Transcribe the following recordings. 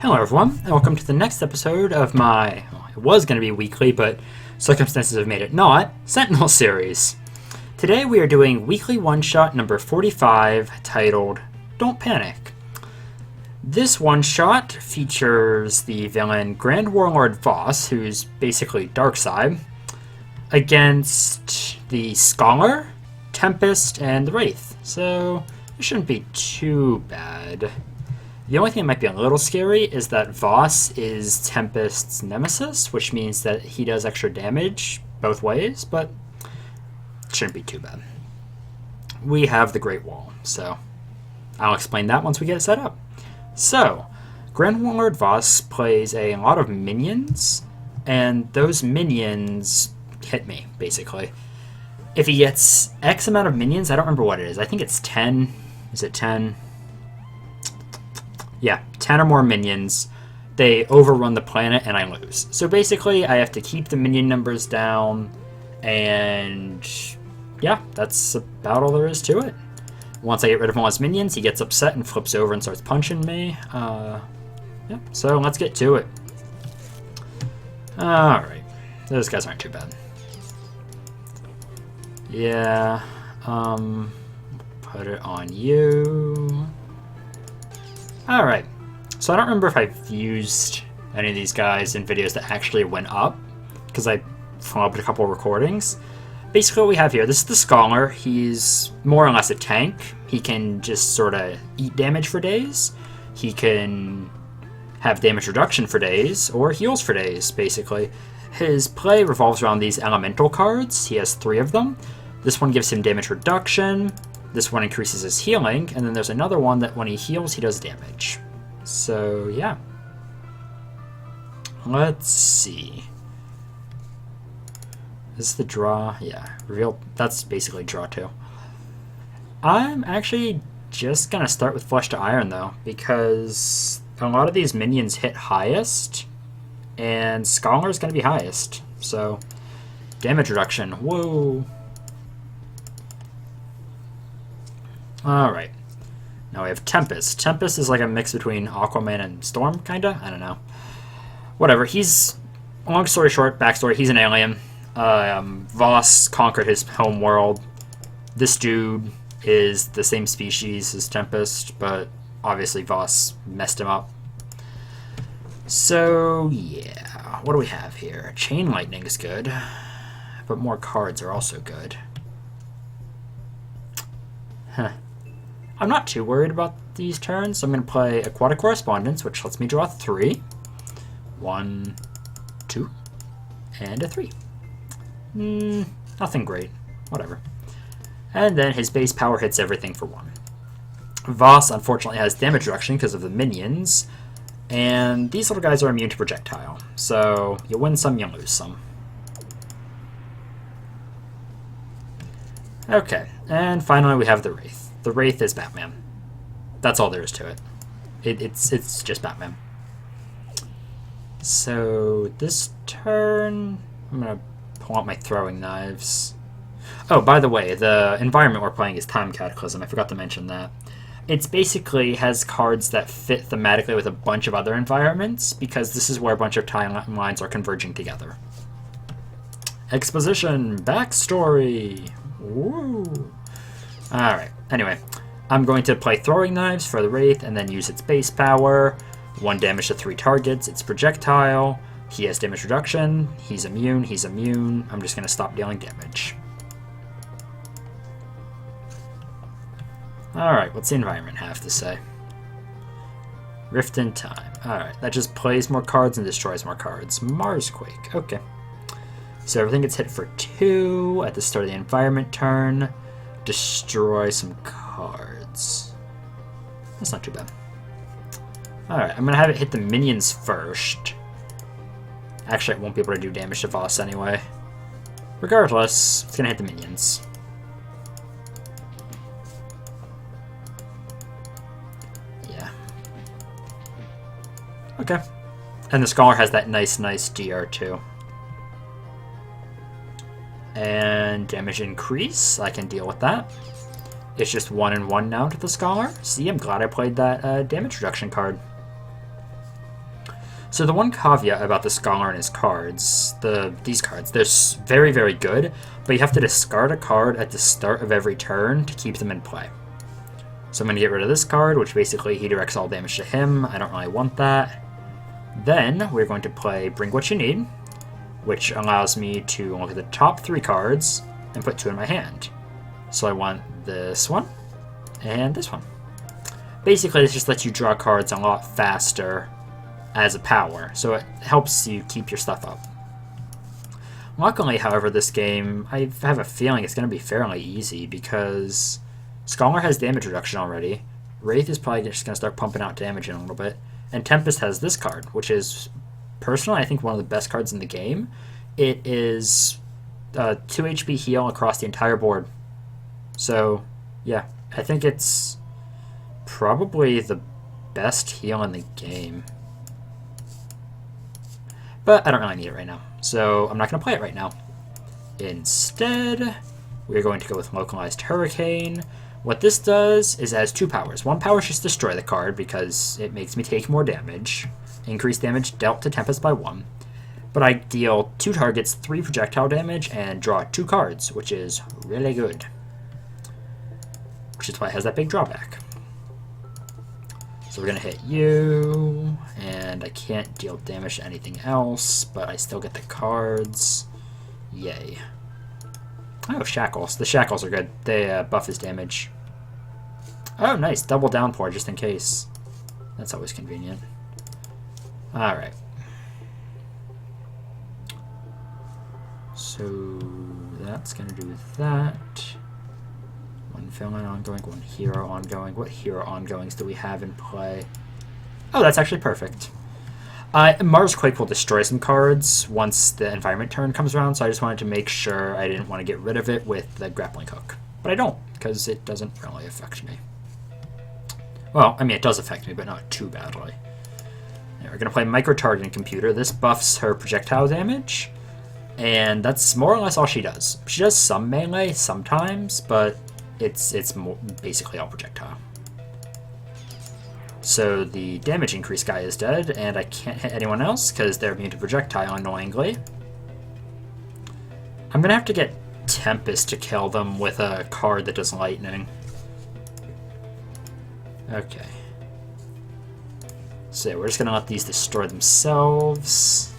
Hello everyone, and welcome to the next episode of my, well, it was going to be weekly, but circumstances have made it not, Sentinel series. Today we are doing weekly one-shot number 45, titled Don't Panic. This one-shot features the villain Grand Warlord Voss, who's basically Darkside, against the Scholar, Tempest, and the Wraith, so it shouldn't be too bad. The only thing that might be a little scary is that Voss is Tempest's nemesis, which means that he does extra damage both ways, but it shouldn't be too bad. We have the Great Wall, so I'll explain that once we get it set up. So, Grand Warlord Voss plays a lot of minions, and those minions hit me, basically. If he gets X amount of minions, I don't remember what it is. I think it's 10. Is it 10? Yeah, 10 or more minions, they overrun the planet and I lose. So basically, I have to keep the minion numbers down, and yeah, that's about all there is to it. Once I get rid of all his minions, he gets upset and flips over and starts punching me. Yeah, so let's get to it. Alright, those guys aren't too bad. Yeah, put it on you. Alright, so I don't remember if I've used any of these guys in videos that actually went up, because I flubbed a couple of recordings. Basically what we have here, this is the Scholar. He's more or less a tank. He can just sort of eat damage for days. He can have damage reduction for days, or heals for days, basically. His play revolves around these elemental cards. He has 3 of them. This one gives him damage reduction. This one increases his healing, and then there's another one that when he heals, he does damage. So, yeah. Let's see. Is this the draw? Yeah, reveal. That's basically draw 2. I'm actually just going to start with Flesh to Iron, though, because a lot of these minions hit highest, and Scholar is going to be highest. So, damage reduction. Whoa. Alright, now we have Tempest. Tempest is like a mix between Aquaman and Storm, kinda? I don't know. Whatever, he's, long story short, backstory, he's an alien. Voss conquered his home world. This dude is the same species as Tempest, but obviously Voss messed him up. So, yeah, what do we have here? Chain Lightning is good, but more cards are also good. Huh. I'm not too worried about these turns, so I'm going to play Aquatic Correspondence, which lets me draw 3. 1, 2, and a 3. Nothing great. Whatever. And then his base power hits everything for 1. Voss, unfortunately, has damage reduction because of the minions, and these little guys are immune to projectile, so you win some, you lose some. Okay, and finally we have the Wraith. The Wraith is Batman. That's all there is to it. It's just Batman. So this turn, I'm gonna pull out my throwing knives. Oh, by the way, the environment we're playing is Time Cataclysm. I forgot to mention that. It's basically has cards that fit thematically with a bunch of other environments, because this is where a bunch of timelines are converging together. Exposition, backstory. Woo. Alright, anyway, I'm going to play Throwing Knives for the Wraith and then use its base power. 1 damage to 3 targets, it's projectile. He has damage reduction, he's immune, I'm just going to stop dealing damage. Alright, what's the environment have to say? Rift in Time. Alright, that just plays more cards and destroys more cards. Marsquake, okay. So everything gets hit for 2 at the start of the environment turn. Destroy some cards. That's not too bad. Alright, I'm going to have it hit the minions first. Actually, it won't be able to do damage to Voss anyway. Regardless, it's going to hit the minions. Yeah. Okay. And the Scholar has that nice DR too. And damage increase, I can deal with that. It's just 1 and 1 now to the Scholar. See, I'm glad I played that damage reduction card. So the one caveat about the Scholar and his cards, these cards, they're very, very good, but you have to discard a card at the start of every turn to keep them in play. So I'm going to get rid of this card, which basically he directs all damage to him. I don't really want that. Then we're going to play Bring What You Need, which allows me to look at the top 3 cards and put 2 in my hand. So I want this one and this one. Basically, this just lets you draw cards a lot faster as a power, so it helps you keep your stuff up. Luckily, however, this game, I have a feeling it's going to be fairly easy because Scholar has damage reduction already, Wraith is probably just going to start pumping out damage in a little bit, and Tempest has this card, which is, personally, I think one of the best cards in the game. It is 2 HP heal across the entire board. So, yeah, I think it's probably the best heal in the game. But I don't really need it right now, so I'm not going to play it right now. Instead, we're going to go with Localized Hurricane. What this does is it has 2 powers. One power is just destroy the card because it makes me take more damage. Increase damage dealt to Tempest by 1. But I deal 2 targets 3 projectile damage and draw 2 cards, which is really good. Which is why it has that big drawback. So we're going to hit you, and I can't deal damage to anything else, but I still get the cards. Yay. Oh, Shackles. The Shackles are good. They buff his damage. Oh, nice. Double Downpour just in case. That's always convenient. Alright. So that's going to do that. One villain ongoing, one hero ongoing. What hero ongoings do we have in play? Oh, that's actually perfect. Mars Quake will destroy some cards once the environment turn comes around, so I just wanted to make sure I didn't want to get rid of it with the grappling hook. But I don't, because it doesn't really affect me. Well, I mean, it does affect me, but not too badly. Now, we're going to play Micro-Targeting Computer. This buffs her projectile damage, and that's more or less all she does. She does some melee sometimes, but it's more, basically all projectile. So the damage increase guy is dead, and I can't hit anyone else because they're immune to projectile, annoyingly. I'm going to have to get Tempest to kill them with a card that does lightning. Okay. So we're just going to let these destroy themselves.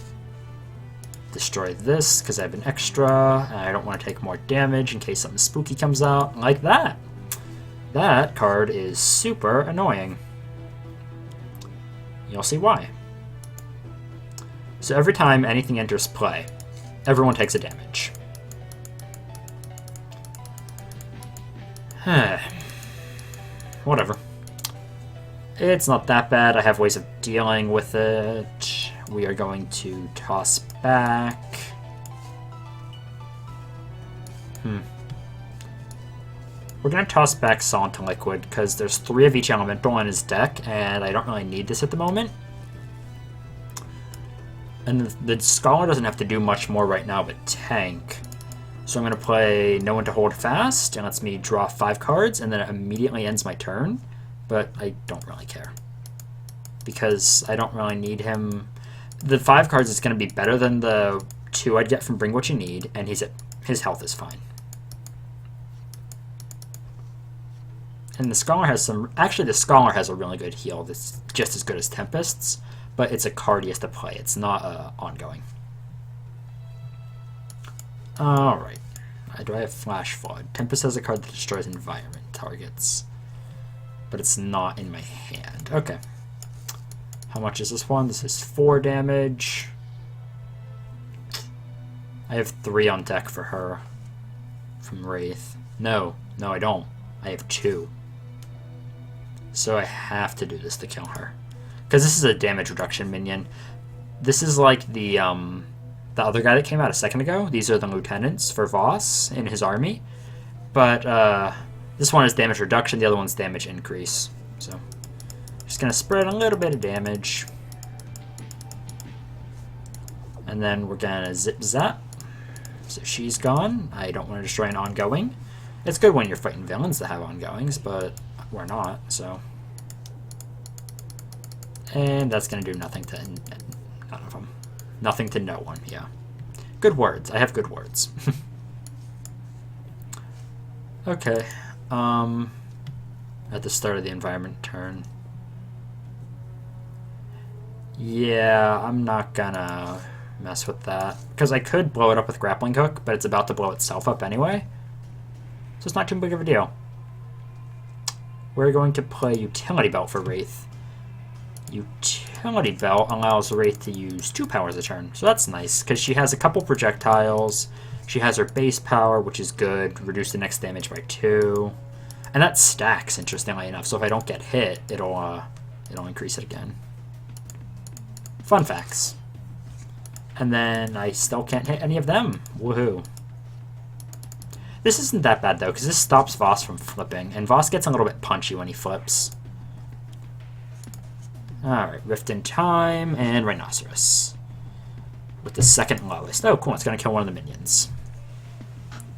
Destroy this because I have an extra, and I don't want to take more damage in case something spooky comes out. Like that! That card is super annoying. You'll see why. So every time anything enters play, everyone takes a damage. Whatever. It's not that bad. I have ways of dealing with it. We are going to toss back. We're going to toss back Solid to Liquid because there's 3 of each elemental in his deck, and I don't really need this at the moment. And the Scholar doesn't have to do much more right now but tank. So I'm going to play No One to Hold Fast, and lets me draw 5 cards, and then it immediately ends my turn. But I don't really care. Because I don't really need him. The 5 cards is going to be better than the 2 I'd get from Bring What You Need, and his health is fine. And the Scholar has some... Actually, the Scholar has a really good heal that's just as good as Tempest's, but it's a card he has to play. It's not ongoing. Alright. Do I have Flash Flood? Tempest has a card that destroys environment targets, but it's not in my hand. Okay. How much is this one? This is 4 damage. I have 3 on deck for her. From Wraith. No, I don't. I have 2. So I have to do this to kill her. Because this is a damage reduction minion. This is like the other guy that came out a second ago. These are the lieutenants for Voss in his army. But this one is damage reduction, the other one's damage increase. So just going to spread a little bit of damage. And then we're going to zip zap. So she's gone. I don't want to destroy an ongoing. It's good when you're fighting villains to have ongoings, but we're not, so. And that's going to do nothing to Nothing to no one, yeah. Good words. I have good words. Okay. At the start of the environment turn. Yeah, I'm not gonna mess with that. Because I could blow it up with grappling hook, but it's about to blow itself up anyway. So it's not too big of a deal. We're going to play Utility Belt for Wraith. Utility Belt allows Wraith to use 2 powers a turn. So that's nice, because she has a couple projectiles. She has her base power, which is good. Reduce the next damage by 2. And that stacks, interestingly enough. So if I don't get hit, it'll increase it again. Fun facts. And then I still can't hit any of them. Woohoo. This isn't that bad, though, because this stops Voss from flipping. And Voss gets a little bit punchy when he flips. Alright, Rift in Time and Rhinoceros. With the second lowest. Oh, cool. It's going to kill one of the minions.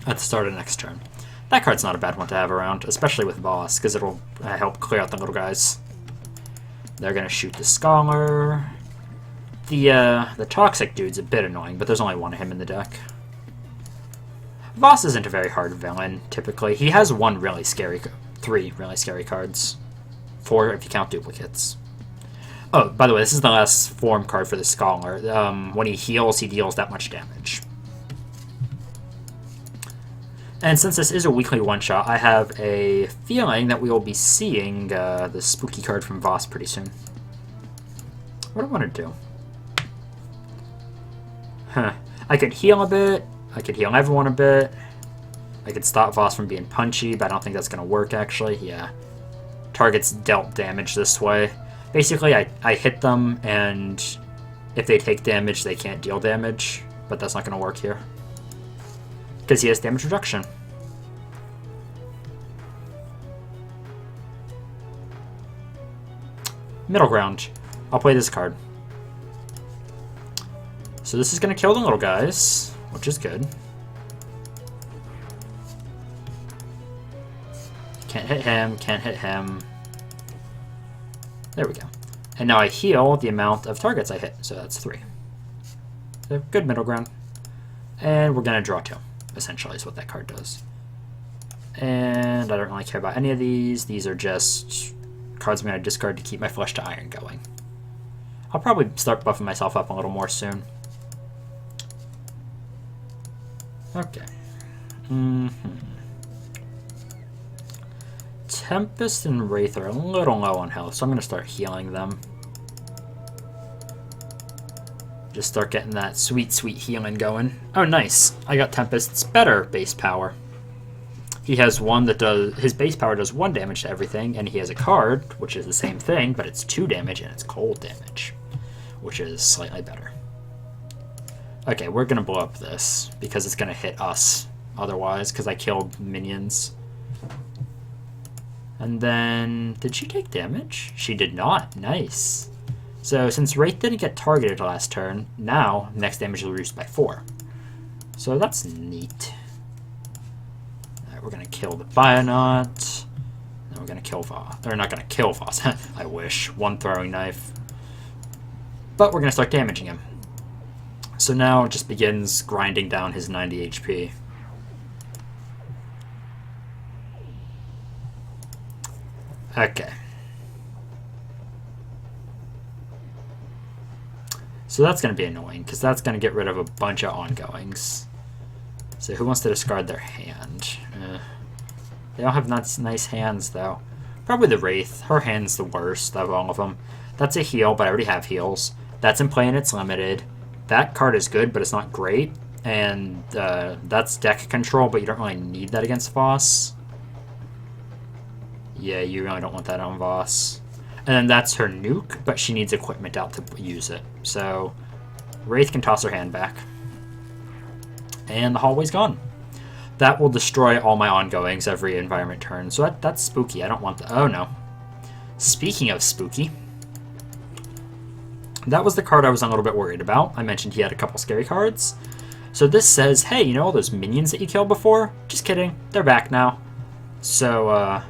At the start of the next turn. That card's not a bad one to have around, especially with Voss, because it'll help clear out the little guys. They're going to shoot the Scholar. The Toxic dude's a bit annoying, but there's only one of him in the deck. Voss isn't a very hard villain, typically. He has 3 really scary cards. 4 if you count duplicates. Oh, by the way, this is the last form card for the Scholar. When he heals, he deals that much damage. And since this is a weekly one-shot, I have a feeling that we will be seeing the spooky card from Voss pretty soon. What do I want to do? I could heal a bit. I could heal everyone a bit. I could stop Voss from being punchy, but I don't think that's going to work, actually. Yeah. Targets dealt damage this way. Basically, I hit them, and if they take damage, they can't deal damage. But that's not going to work here. Because he has damage reduction. Middle ground. I'll play this card. So this is going to kill the little guys, which is good. Can't hit him, can't hit him. There we go. And now I heal the amount of targets I hit, so that's 3. So good middle ground. And we're going to draw 2, essentially, is what that card does. And I don't really care about any of these. These are just cards I'm going to discard to keep my Flesh to Iron going. I'll probably start buffing myself up a little more soon. Okay. Tempest and Wraith are a little low on health, so I'm going to start healing them. Just start getting that sweet, sweet healing going. Oh, nice. I got Tempest's better base power. He has one that does... His base power does 1 damage to everything, and he has a card, which is the same thing, but it's 2 damage, and it's cold damage, which is slightly better. Okay, we're going to blow up this, because it's going to hit us otherwise, because I killed minions. And then... Did she take damage? She did not. Nice. So, since Wraith didn't get targeted last turn, now, next damage is reduced by 4. So that's neat. Alright, we're going to kill the Bionaut. Then we're going to kill Voss. They're not going to kill Voss. I wish. 1 throwing knife. But we're going to start damaging him. So now it just begins grinding down his 90 HP. Okay. So that's going to be annoying, because that's going to get rid of a bunch of ongoings. So who wants to discard their hand? They all have nice hands, though. Probably the Wraith. Her hand's the worst of all of them. That's a heal, but I already have heals. That's in play and it's limited. That card is good, but it's not great. And that's deck control, but you don't really need that against Voss. Yeah, you really don't want that on Voss. And then that's her nuke, but she needs equipment out to use it. So Wraith can toss her hand back. And the hallway's gone. That will destroy all my ongoings every environment turn. So that's spooky. I don't want that. Oh, no. Speaking of spooky, that was the card I was a little bit worried about. I mentioned he had a couple scary cards. So this says, hey, you know all those minions that you killed before? Just kidding. They're back now. So,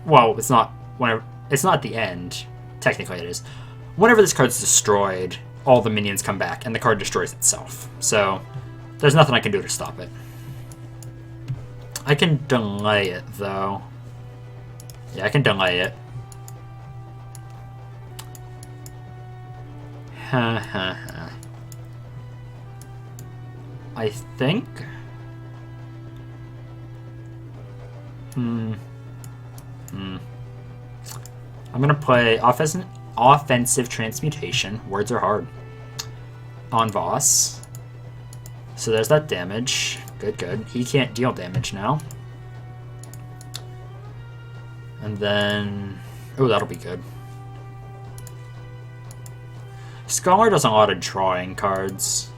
well, it's not at the end. Technically it is. Whenever this card's destroyed, all the minions come back, and the card destroys itself. So there's nothing I can do to stop it. I can delay it, though. Yeah, I can delay it. I think... I'm gonna play offensive transmutation. Words are hard. On Voss. So there's that damage. Good, good. He can't deal damage now. And then... oh, that'll be good. Scholar does a lot of drawing cards.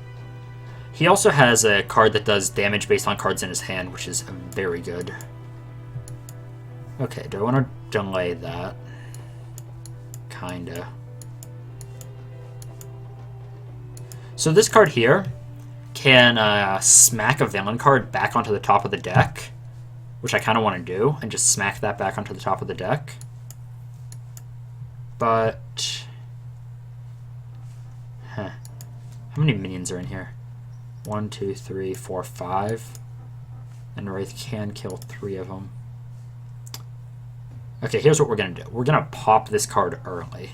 He also has a card that does damage based on cards in his hand, which is very good. Okay, do I want to delay that? Kinda. So this card here can smack a villain card back onto the top of the deck, which I kind of want to do, and just smack that back onto the top of the deck. But... how many minions are in here? 1, 2, 3, 4, 5. And Wraith can kill 3 of them. Okay, here's what we're going to do. We're going to pop this card early.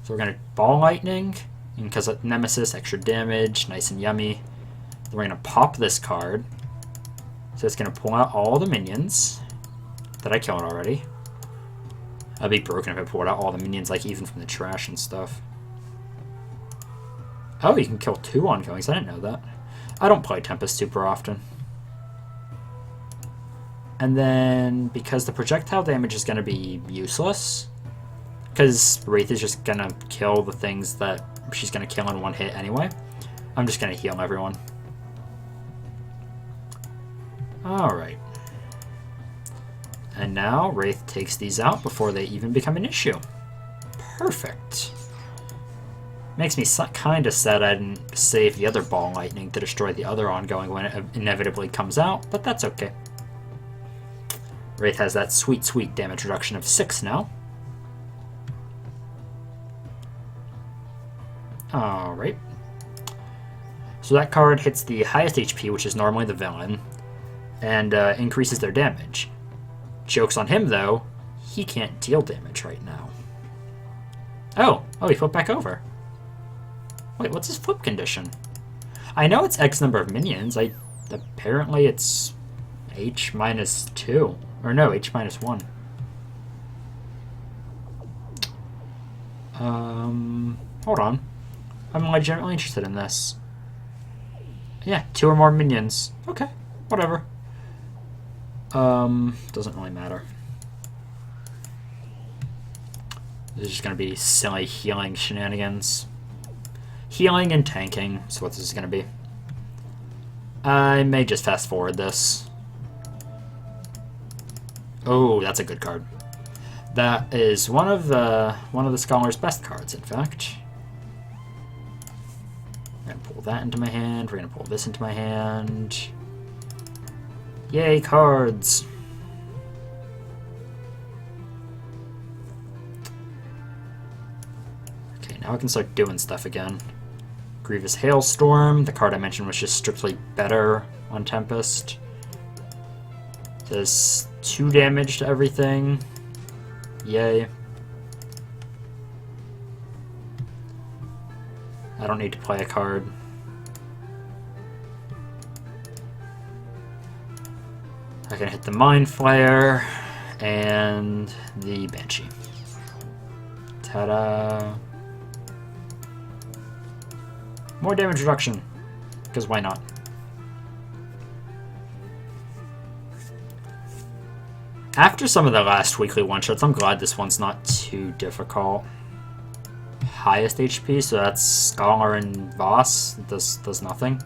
So we're going to Ball Lightning, and because of Nemesis, extra damage, nice and yummy. Then we're going to pop this card. So it's going to pull out all the minions that I killed already. I'd be broken if I pulled out all the minions, like even from the trash and stuff. Oh, you can kill 2 ongoings. I didn't know that. I don't play Tempest super often. And then, because the projectile damage is going to be useless, because Wraith is just going to kill the things that she's going to kill in one hit anyway, I'm just going to heal everyone. Alright. And now, Wraith takes these out before they even become an issue. Perfect. Makes me kind of sad I didn't save the other Ball Lightning to destroy the other ongoing when it inevitably comes out, but that's okay. Wraith has that sweet, sweet damage reduction of 6 now. Alright. So that card hits the highest HP, which is normally the villain, and increases their damage. Joke's on him, though. He can't deal damage right now. Oh, he flipped back over. Wait, what's his flip condition? I know it's X number of minions. Apparently it's H minus 2. Or no, H minus 1. Hold on. I'm legitimately interested in this. Yeah, 2 or more minions. Okay, whatever. Doesn't really matter. This is just gonna be silly healing shenanigans. Healing and tanking is what this is gonna be. I may just fast forward this. Oh, that's a good card. That is one of the Scholar's best cards, in fact. We're gonna pull that into my hand. We're gonna pull this into my hand. Yay, cards! Okay, now I can start doing stuff again. Grievous Hailstorm. The card I mentioned was just strictly better on Tempest. Does 2 damage to everything. Yay. I don't need to play a card. I can hit the Mind Flayer and the Banshee. Ta-da! More damage reduction, because why not? After some of the last weekly one-shots, I'm glad this one's not too difficult. Highest HP, so that's Scholar and Voss. Does nothing.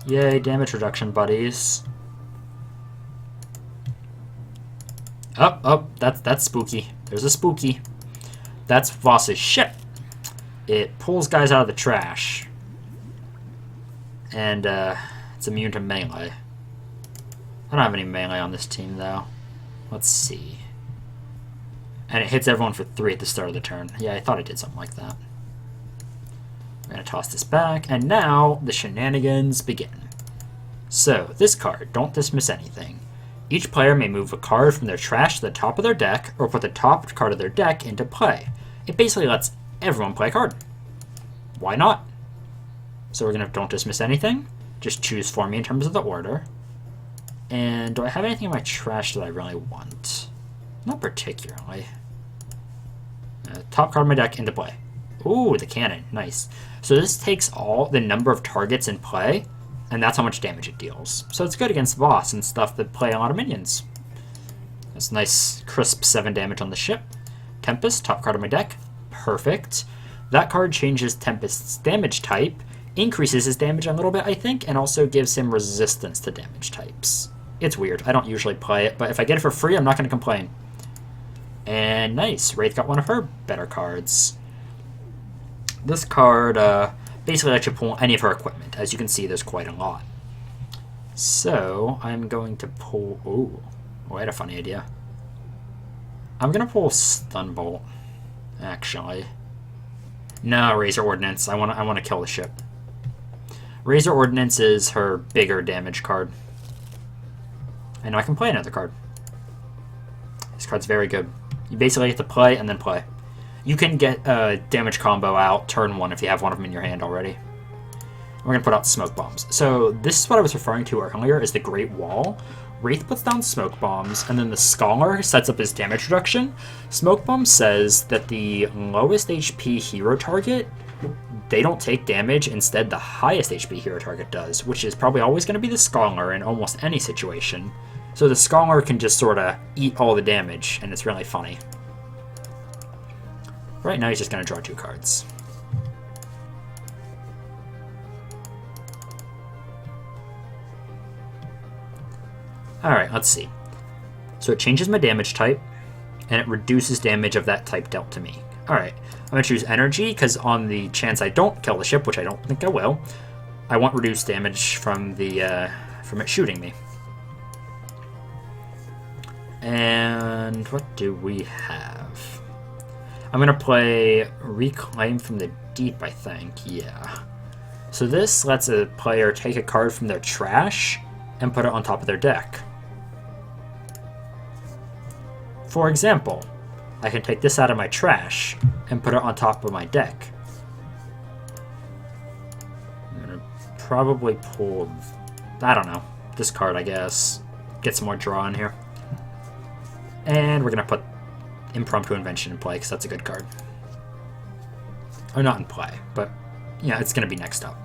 Yay, damage reduction, buddies. Oh, that's spooky. There's a spooky. That's Voss's ship. It pulls guys out of the trash. And it's immune to melee. I don't have any melee on this team, though. Let's see. And it hits everyone for 3 at the start of the turn. Yeah, I thought it did something like that. going to toss this back, and now the shenanigans begin. So, this card, don't dismiss anything. Each player may move a card from their trash to the top of their deck, or put the top card of their deck into play. It basically lets everyone play a card. Why not? So we're going to don't dismiss anything. Just choose for me in terms of the order. And do I have anything in my trash that I really want? Not particularly. Top card of my deck into play. Ooh, the cannon. Nice. So this takes all the number of targets in play, and that's how much damage it deals. So it's good against Voss and stuff that play a lot of minions. That's nice, crisp 7 damage on the ship. Tempest, top card of my deck. Perfect. That card changes Tempest's damage type, increases his damage a little bit, I think, and also gives him resistance to damage types. It's weird. I don't usually play it, but if I get it for free, I'm not going to complain. And nice. Wraith got one of her better cards. This card basically lets you pull any of her equipment. As you can see, there's quite a lot. So I'm going to pull... Ooh, I had a funny idea. I'm going to pull Stunbolt, actually. No, Razor Ordnance. I want to kill the ship. Razor Ordnance is her bigger damage card. I know I can play another card. This card's very good. You basically get to play and then play. You can get a damage combo out turn 1 if you have one of them in your hand already. We're going to put out smoke bombs. So this is what I was referring to earlier as the Great Wall. Wraith puts down smoke bombs, and then the Scholar sets up his damage reduction. Smoke bomb says that the lowest HP hero target, they don't take damage. Instead, the highest HP hero target does, which is probably always going to be the Scholar in almost any situation. So the Scholar can just sort of eat all the damage, and it's really funny. Right now, he's just going to draw 2 cards. Alright, let's see. So it changes my damage type, and it reduces damage of that type dealt to me. Alright, I'm going to choose Energy, because on the chance I don't kill the ship, which I don't think I will, I want reduced damage from from it shooting me. And what do we have? I'm going to play Reclaim from the Deep, I think. Yeah. So this lets a player take a card from their trash and put it on top of their deck. For example, I can take this out of my trash and put it on top of my deck. I'm going to probably pull, I don't know, this card, I guess. Get some more draw in here. And we're going to put Impromptu Invention in play, because that's a good card. Or not in play, but yeah, it's going to be next up.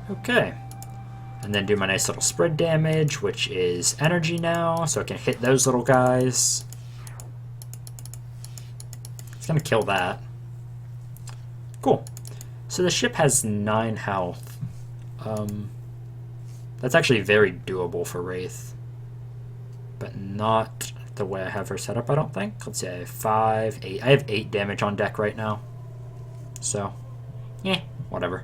Okay. And then do my nice little spread damage, which is energy now, so I can hit those little guys. It's going to kill that. Cool. So the ship has 9 health. That's actually very doable for Wraith. But not the way I have her set up, I don't think. Let's see, I have 5, 8. I have 8 damage on deck right now. So, yeah, whatever.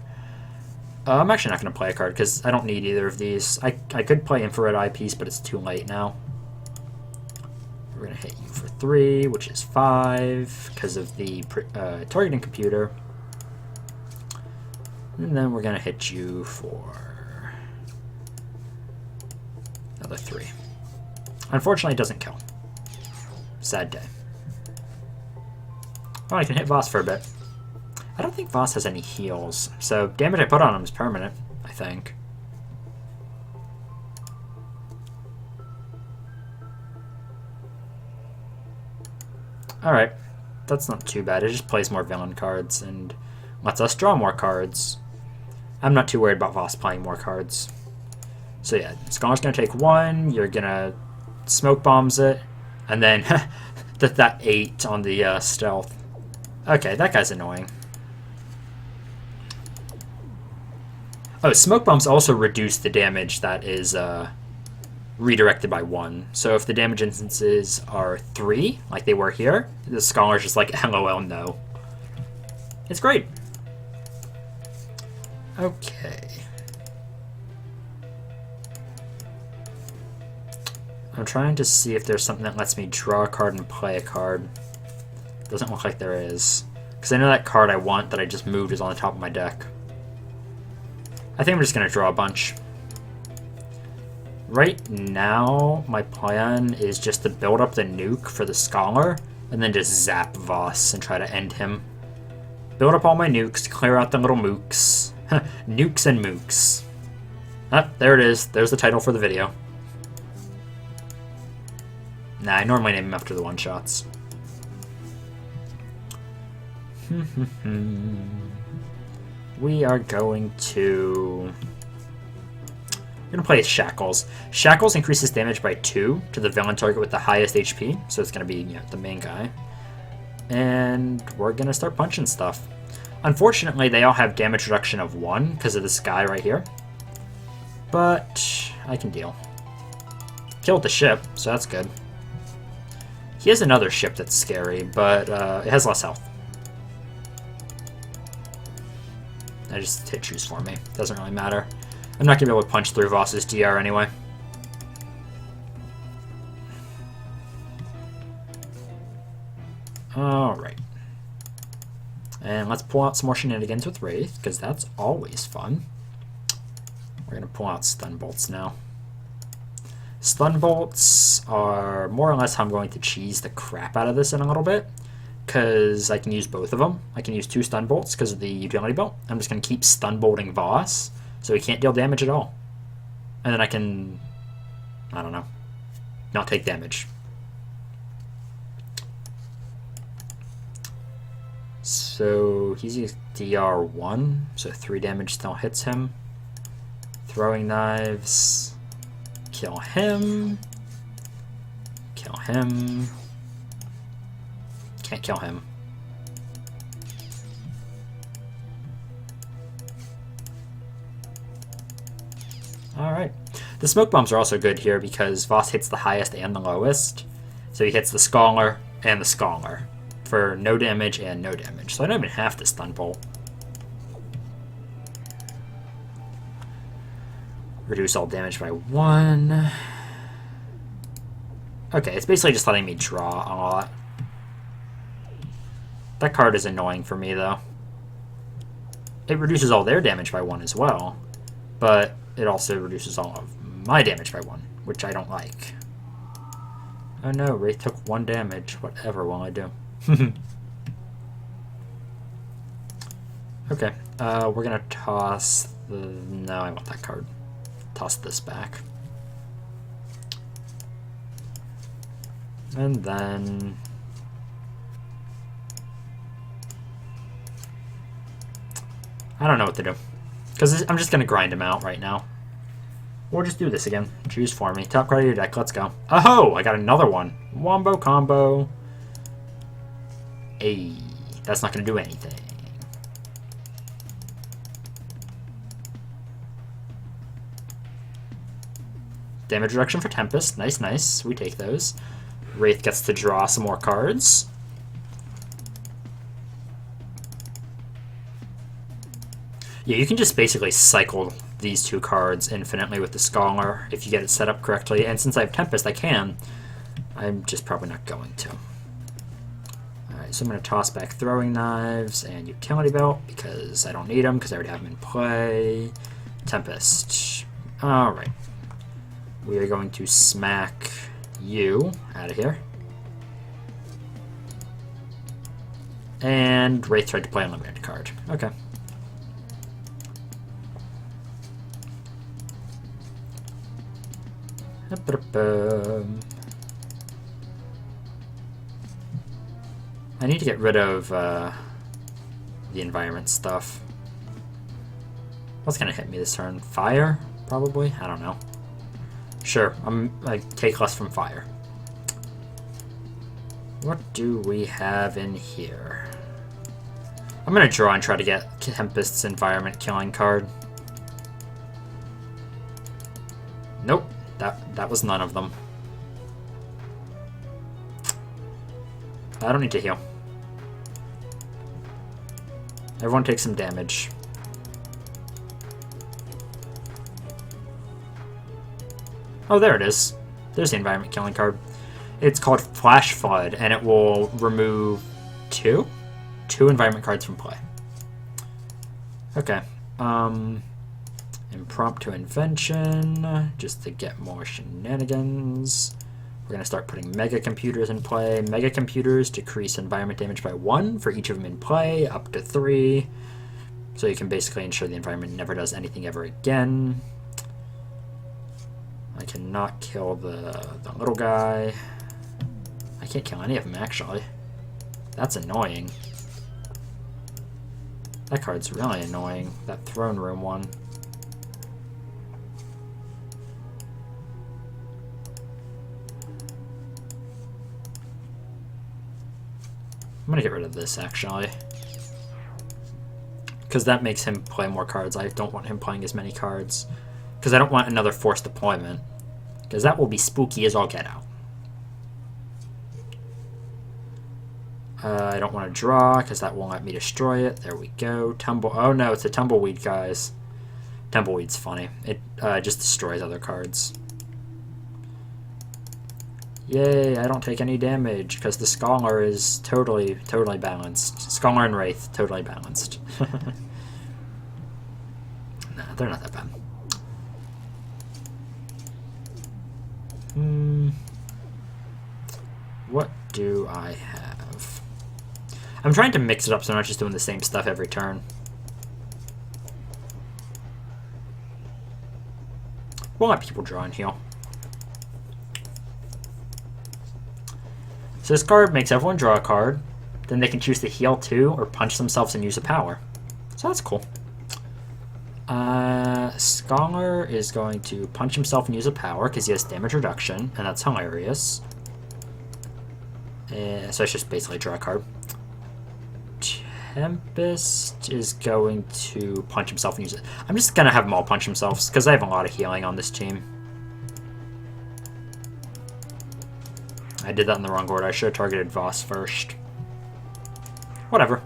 I'm actually not going to play a card because I don't need either of these. I could play Infrared Eyepiece, but it's too late now. We're going to hit you for 3, which is 5 because of the targeting computer. And then we're going to hit you for another 3. Unfortunately, it doesn't kill. Sad day. Oh, I can hit Voss for a bit. I don't think Voss has any heals, so damage I put on him is permanent, I think. Alright, that's not too bad. It just plays more villain cards and lets us draw more cards. I'm not too worried about Voss playing more cards. So yeah, Scholar's going to take 1, you're going to smoke bombs it, and then that 8 on the stealth. Okay, that guy's annoying. Oh, smoke bombs also reduce the damage that is redirected by 1. So if the damage instances are 3, like they were here, the Scholar's just like, LOL, no. It's great. Okay. I'm trying to see if there's something that lets me draw a card and play a card. Doesn't look like there is. Because I know that card I want that I just moved is on the top of my deck. I think I'm just going to draw a bunch. Right now, my plan is just to build up the nuke for the Scholar, and then just zap Voss and try to end him. Build up all my nukes, clear out the little mooks. Nukes and mooks. Ah, there it is. There's the title for the video. Nah, I normally name them after the one-shots. We are going to... We're going to play Shackles. Shackles increases damage by 2 to the villain target with the highest HP, so it's going to be, you know, the main guy. And we're going to start punching stuff. Unfortunately, they all have damage reduction of 1 because of this guy right here. But I can deal. Killed the ship, so that's good. He has another ship that's scary, but it has less health. I just hit choose for me. Doesn't really matter. I'm not going to be able to punch through Voss's DR anyway. Alright. And let's pull out some more shenanigans with Wraith, because that's always fun. We're going to pull out stun bolts now. Stun bolts are more or less how I'm going to cheese the crap out of this in a little bit, because I can use both of them. I can use 2 stun bolts because of the utility belt. I'm just going to keep stun bolting Voss, so he can't deal damage at all. And then I can, I don't know, not take damage. So he's used DR1, so 3 damage still hits him. Throwing knives. Kill him. Kill him. Can't kill him. Alright. The smoke bombs are also good here because Voss hits the highest and the lowest. So he hits the Scholar and the Scholar for no damage and no damage. So I don't even have to stun bolt. Reduce all damage by 1. Okay, it's basically just letting me draw a lot. That card is annoying for me, though. It reduces all their damage by 1 as well, but it also reduces all of my damage by 1, which I don't like. Oh no, Wraith took 1 damage. Whatever will I do? Okay, we're gonna toss the... No, I want that card. Toss this back. And then... I don't know what to do. Because I'm just going to grind him out right now. Or just do this again. Choose for me. Top card of your deck. Let's go. Oh! I got another one. Wombo combo. Hey. That's not going to do anything. Damage reduction for Tempest. Nice, nice. We take those. Wraith gets to draw some more cards. Yeah, you can just basically cycle these 2 cards infinitely with the Scholar if you get it set up correctly. And since I have Tempest, I can. I'm just probably not going to. Alright, so I'm going to toss back Throwing Knives and Utility Belt because I don't need them because I already have them in play. Tempest. Alright. We are going to smack you out of here. And Wraith tried to play Unlimited card. Okay. I need to get rid of the environment stuff. What's gonna hit me this turn? Fire? Probably? I don't know. Sure, I take less from fire. What do we have in here? I'm gonna draw and try to get Tempest's environment killing card. Nope. That was none of them. I don't need to heal. Everyone takes some damage. Oh, there it is. There's the environment killing card. It's called Flash Flood, and it will remove 2 2 environment cards from play. Okay. Impromptu invention, just to get more shenanigans. We're going to start putting mega computers in play. Mega computers decrease environment damage by 1 for each of them in play, up to 3. So you can basically ensure the environment never does anything ever again. I cannot kill the little guy. I can't kill any of them, actually. That's annoying. That card's really annoying. That throne room one. I'm gonna get rid of this, actually. Because that makes him play more cards. I don't want him playing as many cards. Because I don't want another forced deployment. Because that will be spooky as all get out. I don't want to draw, because that won't let me destroy it. There we go. Oh no, it's a Tumbleweed, guys. Tumbleweed's funny. It just destroys other cards. Yay, I don't take any damage, because the Scholar is totally balanced. Scholar and Wraith, totally balanced. Nah, they're not that bad. What do I have? I'm trying to mix it up so I'm not just doing the same stuff every turn. We'll let people draw and heal. So this card makes everyone draw a card. Then they can choose to heal 2 or punch themselves and use a power. So that's cool. Scholar is going to punch himself and use a power because he has damage reduction, and that's hilarious. So I just basically draw a card. Tempest is going to punch himself and use it. I'm just going to have them all punch themselves because I have a lot of healing on this team. I did that in the wrong order. I should have targeted Voss first. Whatever.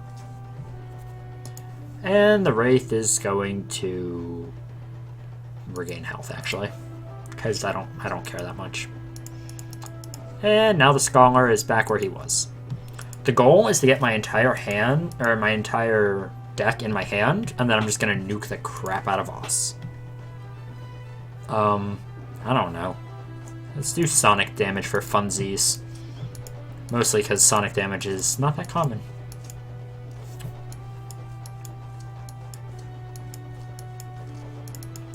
And the Wraith is going to regain health, actually, because I don't care that much. And now the Scholar is back where he was. The goal is to get my entire hand, or my entire deck in my hand, and then I'm just gonna nuke the crap out of Voss. I don't know. Let's do sonic damage for funsies. Mostly because sonic damage is not that common.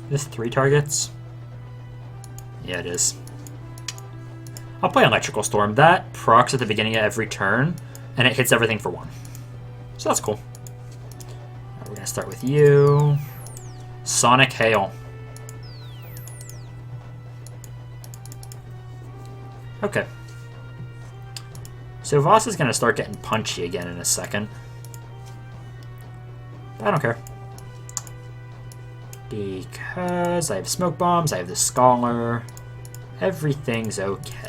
This 3 targets? Yeah, it is. I'll play Electrical Storm. That procs at the beginning of every turn, and it hits everything for 1. So that's cool. We're going to start with you. Sonic Hail. Okay. So Voss is going to start getting punchy again in a second. But I don't care. Because I have smoke bombs, I have the Scholar. Everything's okay.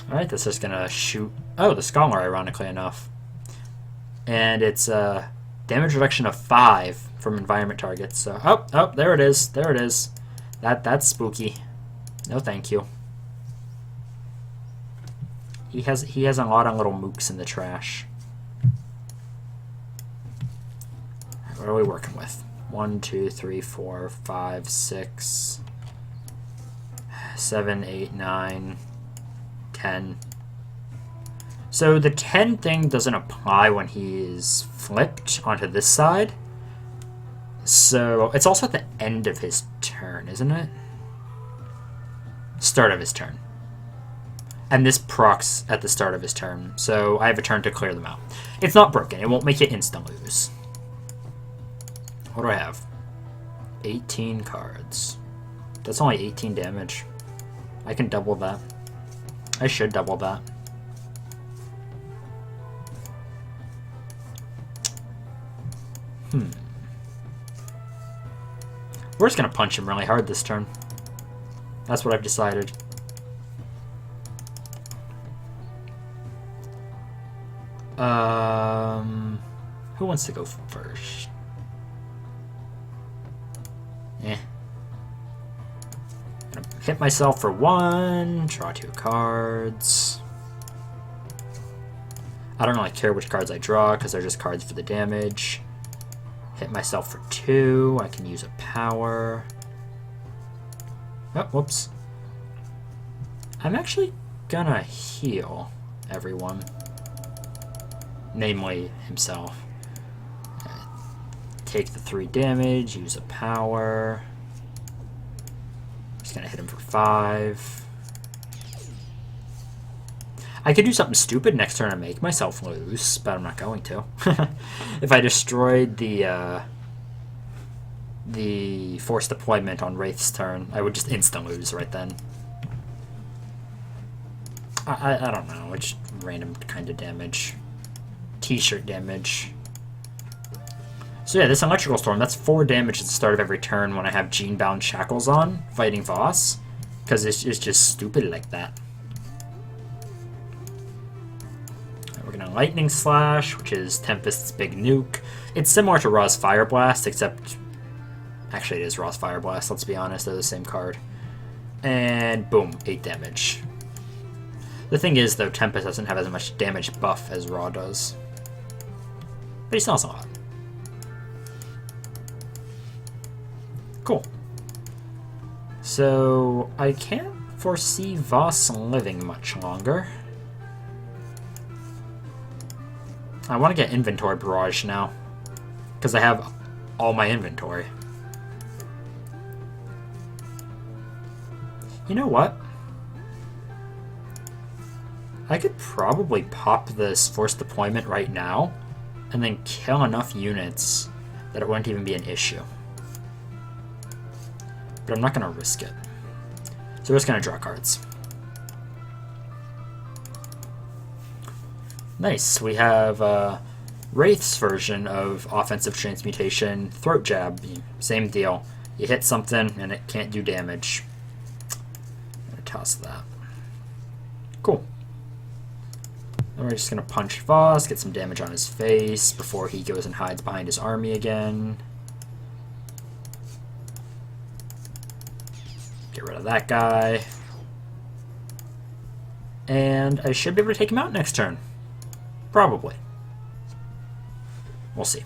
Alright, this is gonna shoot... Oh, the Scholar, ironically enough. And it's a damage reduction of 5 from environment targets. So, oh, there it is. There it is. That's spooky. No, thank you. He has a lot of little mooks in the trash. What are we working with? 1, 2, 3, 4, 5, 6, 7, 8, 9, 10. So the 10 thing doesn't apply when he is flipped onto this side. So it's also at the end of his turn, isn't it? Start of his turn. And this procs at the start of his turn, so I have a turn to clear them out. It's not broken. It won't make it instant lose. What do I have? 18 cards. That's only 18 damage. I can double that. I should double that. We're just going to punch him really hard this turn. That's what I've decided. Who wants to go first? Gonna hit myself for 1, draw 2 cards. I don't really care which cards I draw because they're just cards for the damage. Hit myself for 2. I can use a power. Oh, whoops. I'm actually gonna heal everyone. Namely, himself. Take the 3 damage, use a power. Just gonna hit him for 5. I could do something stupid next turn and make myself lose, but I'm not going to. If I destroyed the forced deployment on Wraith's turn, I would just instant lose right then. I don't know, it's just random kind of damage. T-shirt damage. So yeah, this Electrical Storm, that's 4 damage at the start of every turn when I have Gene-bound Shackles on, fighting Voss. Because it's just stupid like that. We're gonna Lightning Slash, which is Tempest's big nuke. It's similar to Raw's Fire Blast, except... Actually, it is Raw's Fire Blast, let's be honest, they're the same card. And boom, 8 damage. The thing is, though, Tempest doesn't have as much damage buff as Raw does. But he still has a lot. Cool. So, I can't foresee Voss living much longer. I want to get Inventory Barrage now, because I have all my inventory. You know what? I could probably pop this Forced Deployment right now, and then kill enough units that it wouldn't even be an issue. But I'm not going to risk it. So we're just going to draw cards. Nice. We have Wraith's version of Offensive Transmutation, Throat Jab. Same deal. You hit something and it can't do damage. I'm going to toss that. Cool. Then we're just going to punch Voss, get some damage on his face before he goes and hides behind his army again. Get rid of that guy. And I should be able to take him out next turn. Probably. We'll see.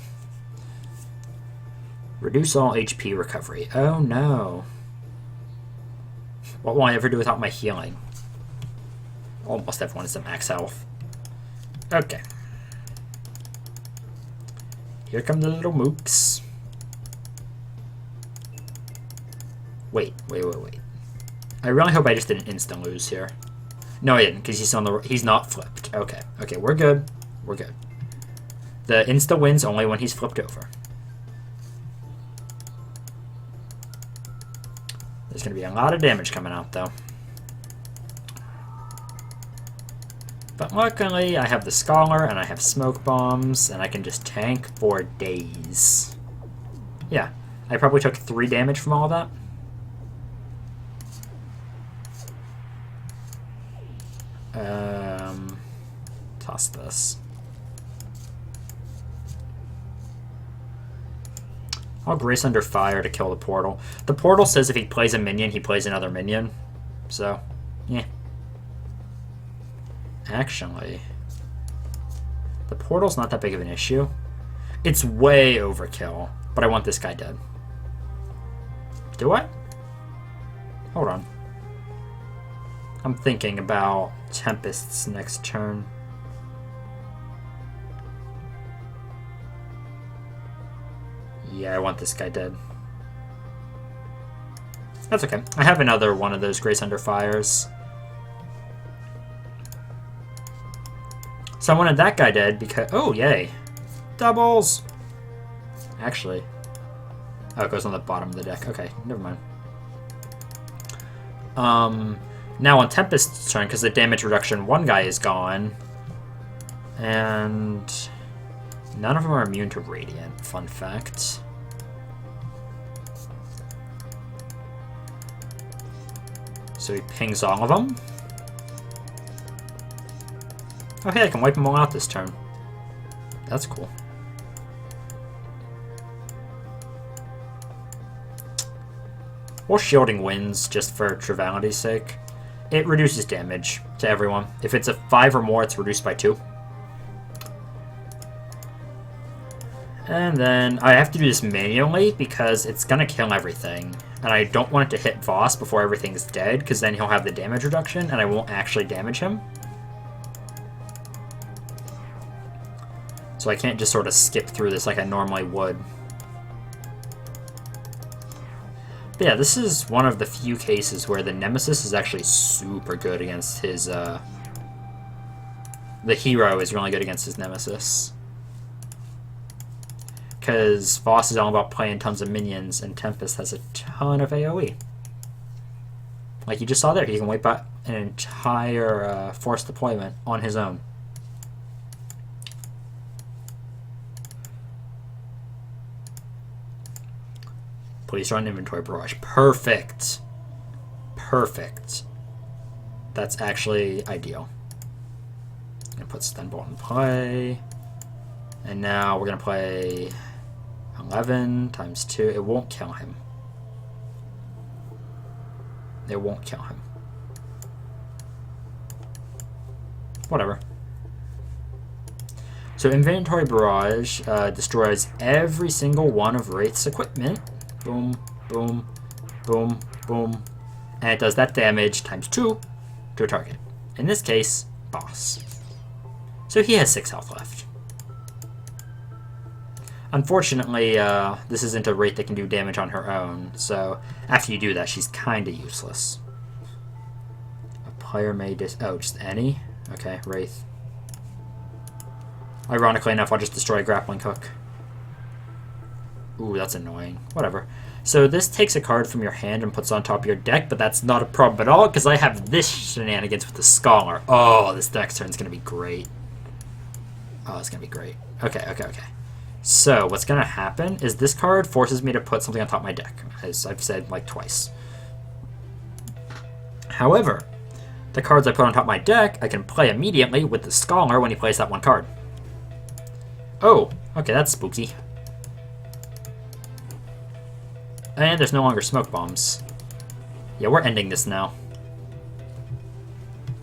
Reduce all HP recovery. Oh no. What will I ever do without my healing? Almost everyone is at max health. Okay. Here come the little mooks. Wait. I really hope I just didn't instant lose here. No, I didn't, because he's not flipped. Okay, we're good. We're good. The insta wins only when he's flipped over. There's going to be a lot of damage coming out, though. But luckily, I have the Scholar, and I have Smoke Bombs, and I can just tank for days. Yeah, I probably took 3 damage from all of that. Toss this. I'll Grace Under Fire to kill the portal. The portal says if he plays a minion, he plays another minion. So, yeah. Actually, the portal's not that big of an issue. It's way overkill, but I want this guy dead. Do I? Hold on. I'm thinking about Tempest's next turn. Yeah, I want this guy dead. That's okay. I have another one of those Grace Under Fires. So I wanted that guy dead because... Oh, yay. Doubles! Actually. Oh, it goes on the bottom of the deck. Okay, never mind. Now on Tempest's turn, because the damage reduction, one guy is gone. And... none of them are immune to Radiant. Fun fact. So he pings all of them. Oh hey, I can wipe them all out this turn. That's cool. Well, shielding wins, just for triviality's sake. It reduces damage to everyone. If it's a 5 or more, it's reduced by 2. And then I have to do this manually because it's going to kill everything. And I don't want it to hit Voss before everything's dead, because then he'll have the damage reduction and I won't actually damage him. So I can't just sort of skip through this like I normally would. But yeah, this is one of the few cases where the Nemesis is actually super good against his, the hero is really good against his Nemesis. Because Voss is all about playing tons of minions, and Tempest has a ton of AoE. Like you just saw there, he can wipe out an entire force deployment on his own. Please run inventory barrage. Perfect. Perfect. That's actually ideal. I'm going to put stun bolt in play. And now we're going to play 11 times 2. It won't kill him. It won't kill him. Whatever. So inventory barrage destroys every single one of Wraith's equipment. Boom, boom, boom, boom. And it does that damage times 2 to a target. In this case, Voss. So he has 6 health left. Unfortunately, this isn't a Wraith that can do damage on her own, so after you do that, she's kind of useless. A player may oh, just any? Okay, Wraith. Ironically enough, I'll just destroy a grappling hook. Ooh, that's annoying. Whatever. So this takes a card from your hand and puts it on top of your deck, but that's not a problem at all, because I have this shenanigans with the Scholar. Oh, this next turn's going to be great. Oh, it's going to be great. Okay, okay, okay. So what's going to happen is this card forces me to put something on top of my deck, as I've said like twice. However, the cards I put on top of my deck, I can play immediately with the Scholar when he plays that one card. Oh, okay, that's spooky. And there's no longer smoke bombs. Yeah, we're ending this now.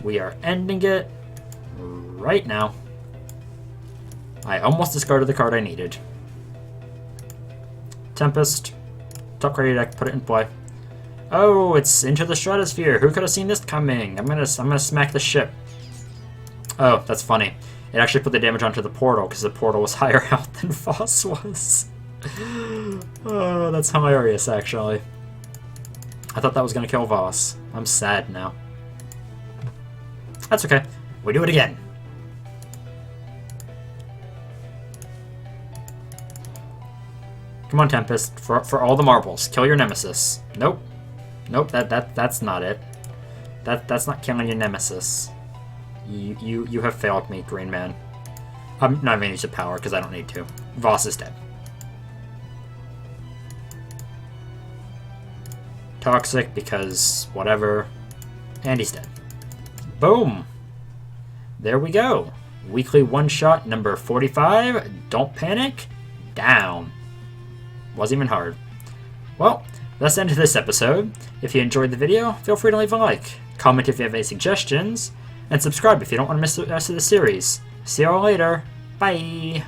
We are ending it right now. I almost discarded the card I needed. Tempest. Top card of your deck, put it in play. Oh, it's into the stratosphere. Who could have seen this coming? I'm gonna smack the ship. Oh, that's funny. It actually put the damage onto the portal because the portal was higher health than Voss was. Oh, that's hilarious, actually. I thought that was gonna kill Voss. I'm sad now. That's okay. We do it again. Come on, Tempest. For all the marbles. Kill your Nemesis. Nope. Nope, that's not it. That's not killing your Nemesis. You have failed me, Green Man. I'm not even use the power because I don't need to. Voss is dead. Toxic because whatever. And he's dead. Boom! There we go. Weekly one-shot number 45. Don't panic. Down. Wasn't even hard. Well, that's the end of this episode. If you enjoyed the video, feel free to leave a like. Comment if you have any suggestions. And subscribe if you don't want to miss the rest of the series. See you all later. Bye!